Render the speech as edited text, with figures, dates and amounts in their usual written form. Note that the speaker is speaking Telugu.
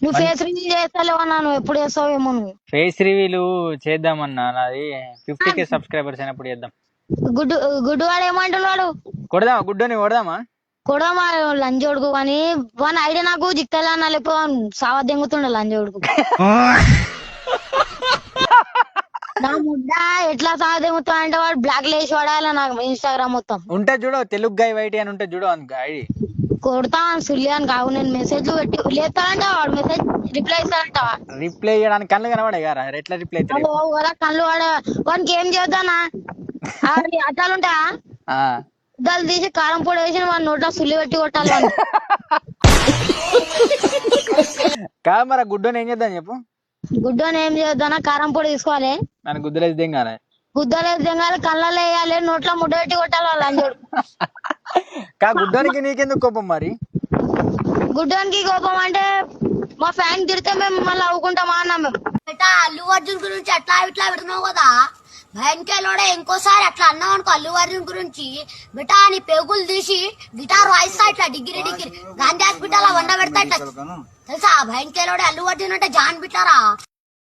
నువ్వు ఫేస్ రివీల్ చేస్తాలేవు అన్నా, నువ్వు ఎప్పుడు చేస్తావేమో నువ్వు. ఫేస్ రివీల్ చేద్దామన్నా, నాది 50K సబ్స్క్రైబర్స్ అయినప్పుడు చేద్దాం. గుడ్డు గుడ్డు వాడు ఏమంటున్నాడు? కొడదామా గుడ్డోని కొడదామా? కొడమా లంజోడుకు కానీ వాని ఐడియా నాకు జిక్కలా లేకపోతే సావా దెంగుతుండే లంజోడుకు. నా ముడ్డ ఎట్లా సావా దెంగుతా అంటే వాడు బ్లాక్ లేసి వాడాలి నాకు ఇన్స్టాగ్రామ్ మొత్తం. ఉంటే చూడు తెలుగు గై వైట్ అని ఉంటే చూడు అందుకు ఐడి కొడతా సుల్యాన్ కావు. నేను మెసేజ్లు పెట్టి లేస్తానంట వాడు మెసేజ్ రిప్లై ఇస్తానంట. రిప్లై చేయడానికి కళ్ళు కనబడే కదా, ఎట్లా రిప్లై కదా కళ్ళు వానికి ఏం చేద్దానా అట్టాలుంటా దాన్ని తీసి కారం పొడి వేసి వాడి నోట్లో సుల్లి పెట్టి కొట్టాలి. కాదు మరి గుడ్డోని ఏం చేద్దాం చెప్పు. గుడ్డోని ఏం చేద్దానా, కారం పొడి తీసుకోవాలి, మన గుద్దలేసి దింగాలి, గుద్దలేసి దింగాలి, కళ్ళలో వేయాలి, నోట్లో ముడ్డ పెట్టి కొట్టాలి వాళ్ళు అంజోడు. గుడ్డోనికి నీకెందుకు కోపం మరి? గుడ్డోనికి కోపం అంటే మా ఫ్యాన్ తిడితే మేము మళ్ళీ అవ్వుకుంటామా అన్నాం మేము. అల్లు అర్జున్ గురించి అట్లా ఇట్లా పెడుతున్నావు కదా భయంకలోడే, ఇంకోసారి అట్లా అన్నావు అనుకో అల్లు అర్జున్ గురించి బిటా నీ పేగులు తీసి గిటార్ వాయిస్తా ఇట్లా డిగ్రీ గాంధీ హాస్పిటల్ వండ పెడతా ఇట్లా తెలుసా. భయంకలోడే అల్లు అర్జున్ అంటే జాన్ బిటారా.